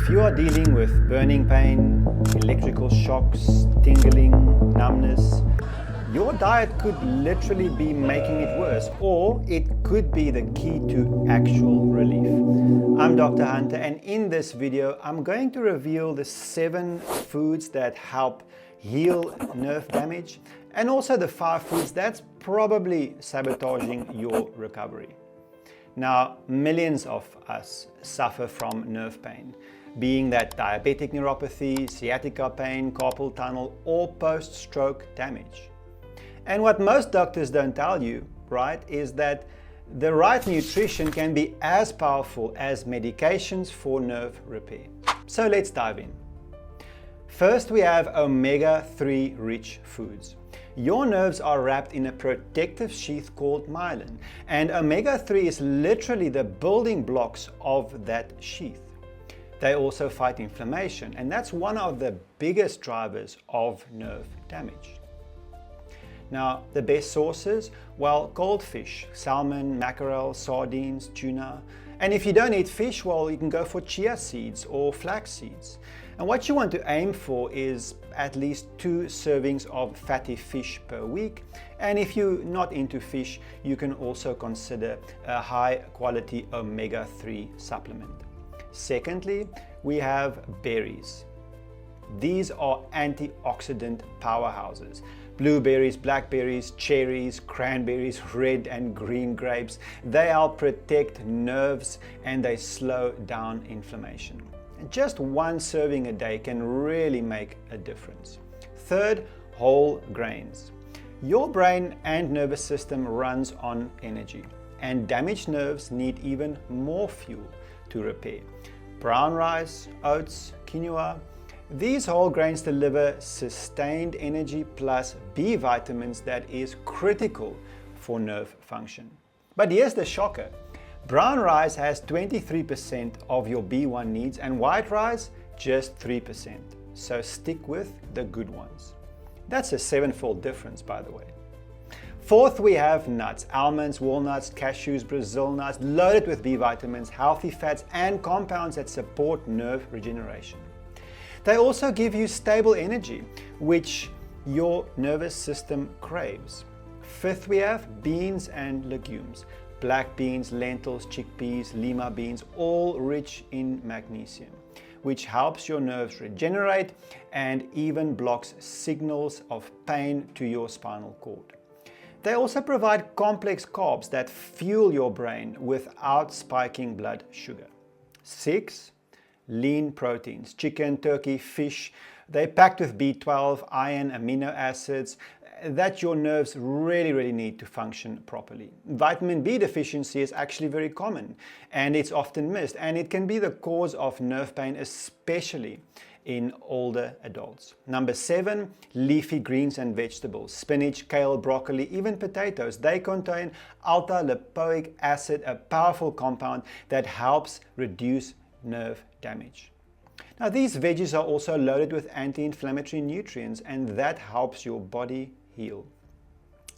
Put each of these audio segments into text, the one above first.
If you are dealing with burning pain, electrical shocks, tingling, numbness, your diet could literally be making it worse, or it could be the key to actual relief. I'm Dr. Hunter, and in this video, I'm going to reveal the 7 foods that help heal nerve damage, and also the 5 foods that's probably sabotaging your recovery. Now, millions of us suffer from nerve pain, being that diabetic neuropathy, sciatica pain, carpal tunnel, or post-stroke damage. And what most doctors don't tell you, right, is that the right nutrition can be as powerful as medications for nerve repair. So let's dive in. First, we have omega-3 rich foods. Your nerves are wrapped in a protective sheath called myelin, and omega-3 is literally the building blocks of that sheath. They also fight inflammation, and that's one of the biggest drivers of nerve damage. Now, the best sources, well, goldfish, salmon, mackerel, sardines, tuna. And if you don't eat fish, well, you can go for chia seeds or flax seeds. And what you want to aim for is at least 2 servings of fatty fish per week. And if you're not into fish, you can also consider a high quality omega-3 supplement. Secondly, we have berries. These are antioxidant powerhouses. Blueberries, blackberries, cherries, cranberries, red and green grapes. They help protect nerves and they slow down inflammation. Just 1 serving a day can really make a difference. Third, whole grains. Your brain and nervous system runs on energy, and damaged nerves need even more fuel to repair. Brown rice, oats, quinoa. These whole grains deliver sustained energy plus B vitamins that is critical for nerve function. But here's the shocker. Brown rice has 23% of your B1 needs and white rice just 3%. So stick with the good ones. That's a 7-fold difference, by the way. Fourth, we have nuts, almonds, walnuts, cashews, Brazil nuts, loaded with B vitamins, healthy fats, and compounds that support nerve regeneration. They also give you stable energy, which your nervous system craves. Fifth, we have beans and legumes. Black beans, lentils, chickpeas, lima beans, all rich in magnesium, which helps your nerves regenerate and even blocks signals of pain to your spinal cord. They also provide complex carbs that fuel your brain without spiking blood sugar. 6, lean proteins, chicken, turkey, fish. They're packed with B12, iron, amino acids that your nerves really need to function properly. Vitamin B deficiency is actually very common and it's often missed, and it can be the cause of nerve pain, especially in older adults. Number 7, leafy greens and vegetables. Spinach, kale, broccoli, even potatoes. They contain alpha-lipoic acid, a powerful compound that helps reduce nerve damage. Now, these veggies are also loaded with anti-inflammatory nutrients, and that helps your body heal.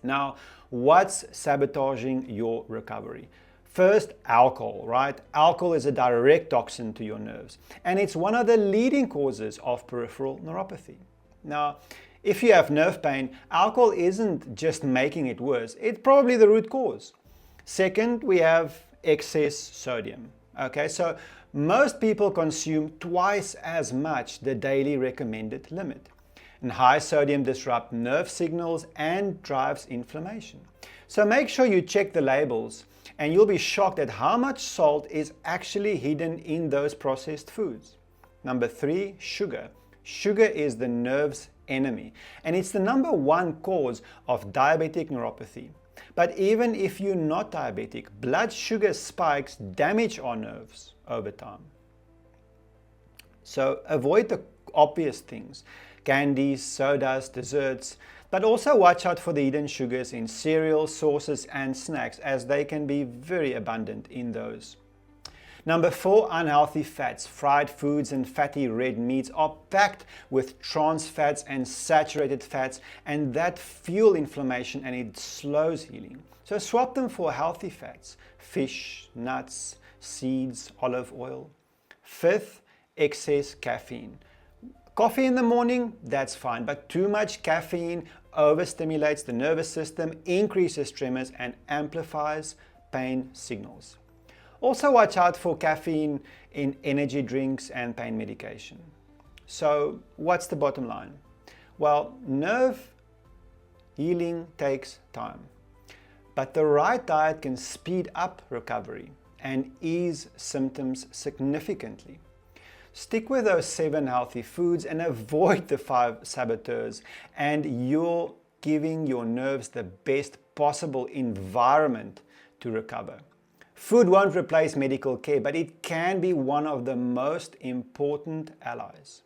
Now, what's sabotaging your recovery? First, alcohol, right? Alcohol is a direct toxin to your nerves, and it's one of the leading causes of peripheral neuropathy. Now, if you have nerve pain, alcohol isn't just making it worse, it's probably the root cause. Second, we have excess sodium. Okay, so most people consume twice as much the daily recommended limit. And high sodium disrupts nerve signals and drives inflammation. So make sure you check the labels, and you'll be shocked at how much salt is actually hidden in those processed foods. Number 3, sugar. Sugar is the nerve's enemy, and it's the number 1 cause of diabetic neuropathy. But even if you're not diabetic, blood sugar spikes damage our nerves over time. So avoid the obvious things, candies, sodas, desserts, but also watch out for the hidden sugars in cereals, sauces, and snacks, as they can be very abundant in those. Number 4, unhealthy fats. Fried foods and fatty red meats are packed with trans fats and saturated fats, and that fuel inflammation and it slows healing. So swap them for healthy fats, fish, nuts, seeds, olive oil. Fifth, excess caffeine. Coffee in the morning, that's fine, but too much caffeine overstimulates the nervous system, increases tremors, and amplifies pain signals. Also watch out for caffeine in energy drinks and pain medication. So what's the bottom line? Well, nerve healing takes time, but the right diet can speed up recovery and ease symptoms significantly. Stick with those 7 healthy foods and avoid the 5 saboteurs, and you're giving your nerves the best possible environment to recover. Food won't replace medical care, but it can be one of the most important allies.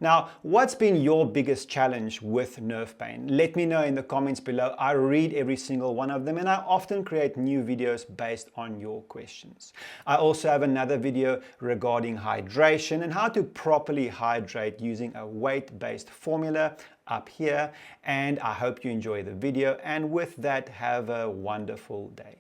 Now, what's been your biggest challenge with nerve pain? Let me know in the comments below. I read every single one of them, and I often create new videos based on your questions. I also have another video regarding hydration and how to properly hydrate using a weight-based formula up here. And I hope you enjoy the video, and with that, have a wonderful day.